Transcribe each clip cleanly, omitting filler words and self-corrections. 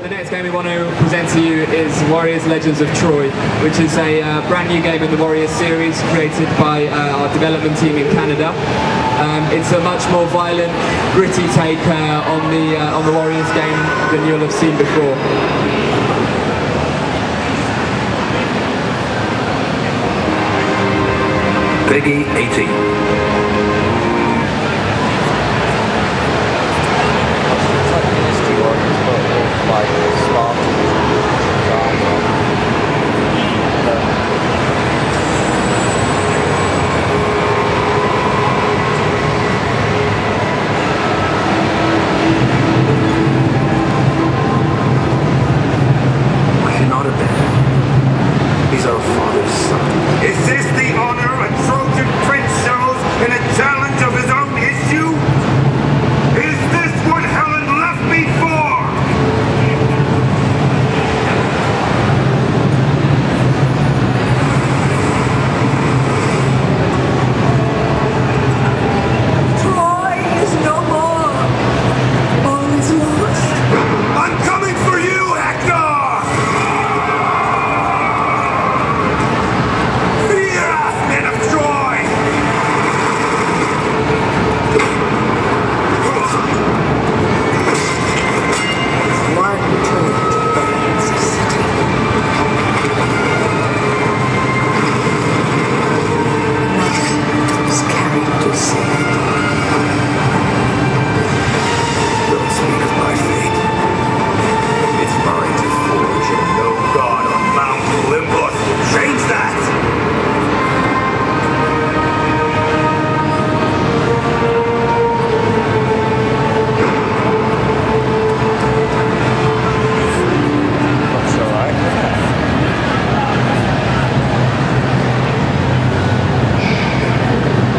the next game we want to present to you is Warriors Legends of Troy, which is a brand new game in the Warriors series created by our development team in Canada. It's a much more violent, gritty take on the Warriors game than you'll have seen before. Peggy 18.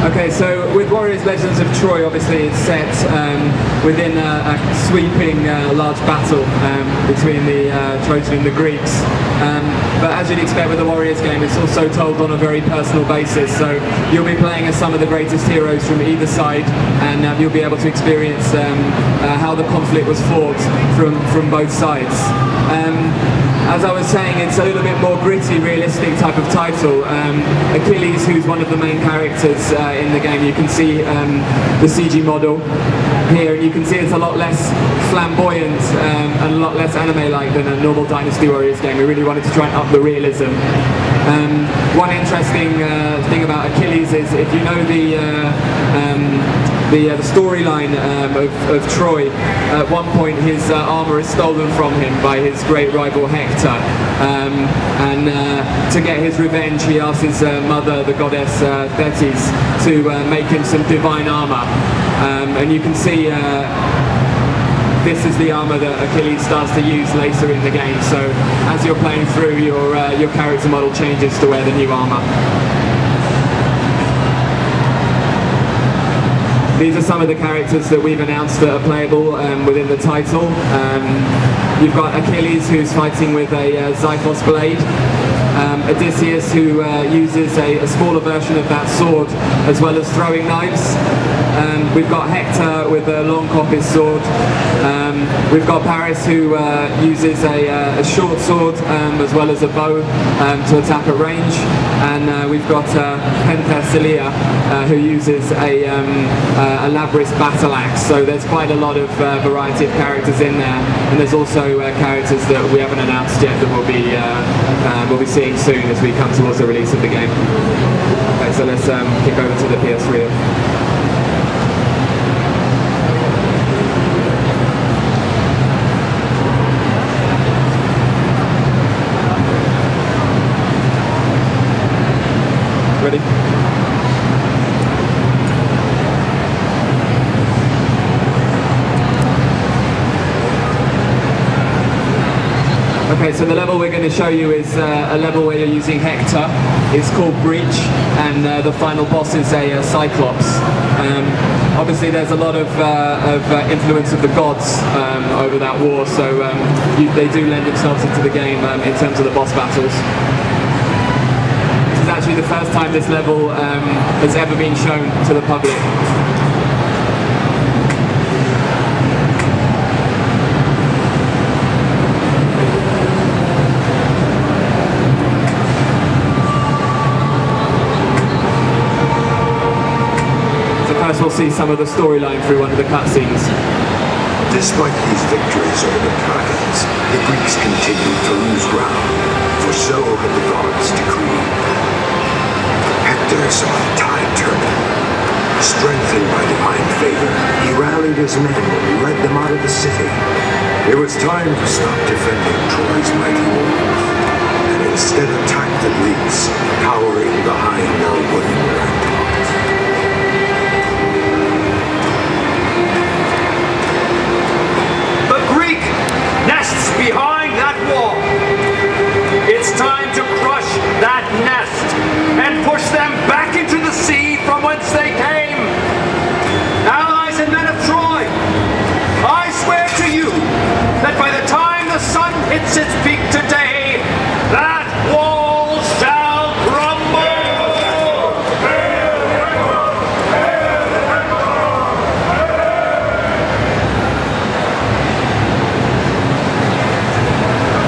Okay, so with Warriors Legends of Troy, obviously it's set within a sweeping large battle between the Trojans and the Greeks. But as you'd expect with the Warriors game, it's also told on a very personal basis. So you'll be playing as some of the greatest heroes from either side, and you'll be able to experience how the conflict was fought from both sides. As I was saying, it's a little bit more gritty, realistic type of title. Achilles, who's one of the main characters in the game, you can see the CG model here, and you can see it's a lot less flamboyant and a lot less anime-like than a normal Dynasty Warriors game. We really wanted to try and up the realism. One interesting thing about Achilles is, if you know the storyline of Troy, at one point his armour is stolen from him by his great rival Hector, and to get his revenge he asks his mother, the goddess Thetis, to make him some divine armour, and you can see this is the armour that Achilles starts to use later in the game. So as you're playing through, your character model changes to wear the new armour. These are some of the characters that we've announced that are playable within the title. You've got Achilles, who's fighting with a Xiphos blade. Odysseus, who uses a smaller version of that sword, as well as throwing knives. We've got Hector with a long coppice sword. We've got Paris, who uses a short sword as well as a bow to attack at range. And we've got Penthesilea, who uses a Labris battle axe. So there's quite a lot of variety of characters in there, and there's also characters that we haven't announced yet that we'll be seeing soon as we come towards the release of the game. Okay, so let's kick over to the PS3. Ready? Okay, so the level we're going to show you is a level where you're using Hector. It's called Breach, and the final boss is a Cyclops. Obviously there's a lot of influence of the gods over that war, so they do lend themselves into the game in terms of the boss battles. This is actually the first time this level has ever been shown to the public. first we'll see some of the storyline through one of the cutscenes. Despite these victories over the dragons, the Greeks continued to lose ground, for so had the gods decreed. Hector saw the tide turning. Strengthened by divine favor, he rallied his men and led them out of the city. It was time to stop defending Troy's mighty walls, and instead attack the Greeks, cowering behind their wooden ramparts. The Greek nests behind that wall. It's time to crush that nest and push them back into the sea from whence they came. Allies and men of Troy, I swear to you that by the time the sun hits its peak today, that wall shall crumble!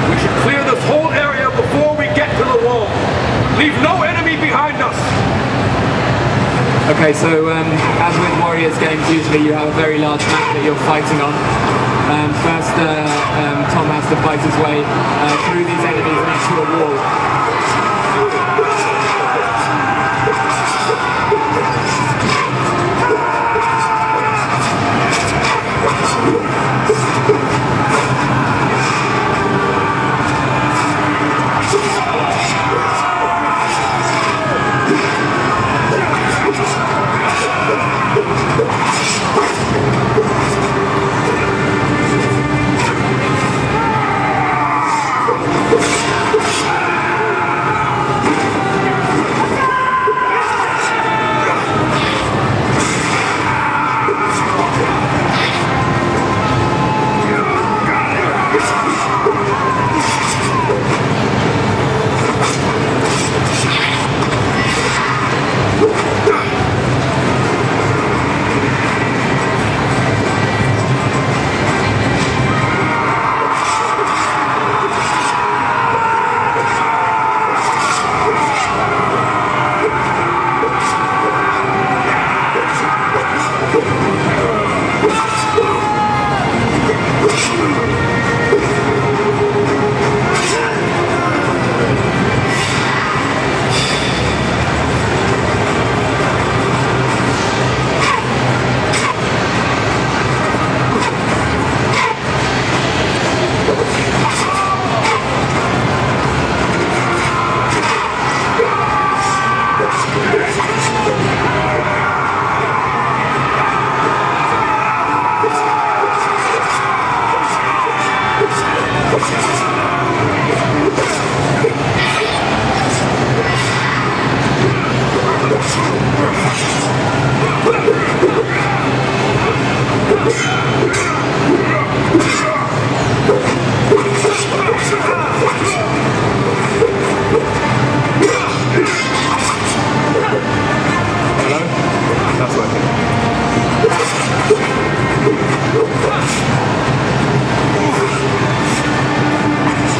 We should clear this whole area before we get to the wall. Leave no enemy behind us. Okay, so as with Warriors games, usually you have a very large map that you're fighting on. First, Tom has to fight his way through these enemies and into a wall.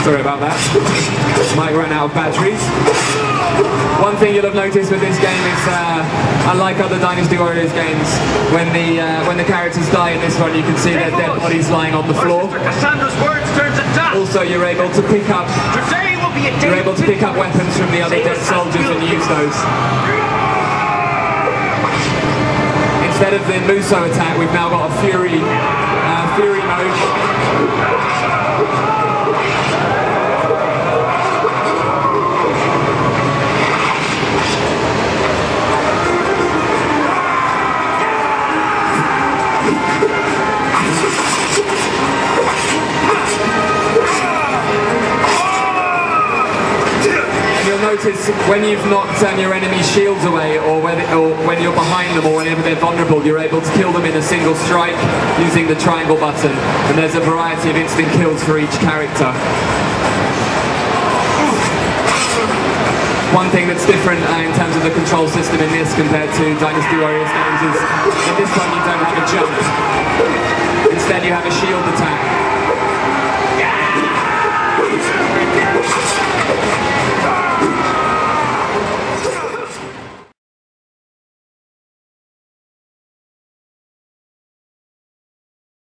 Sorry about that. Might run out of batteries. One thing you'll have noticed with this game is, unlike other Dynasty Warriors games, when the characters die in this one, you can see their dead bodies lying on the floor. Also, you're able to pick up weapons from the other dead soldiers and use those. Instead of the Muso attack, we've now got a Fury mode. Notice when you've knocked your enemy's shields away, or when you're behind them, or whenever they're vulnerable, you're able to kill them in a single strike using the triangle button, and there's a variety of instant kills for each character. One thing that's different in terms of the control system in this compared to Dynasty Warriors games is in this one you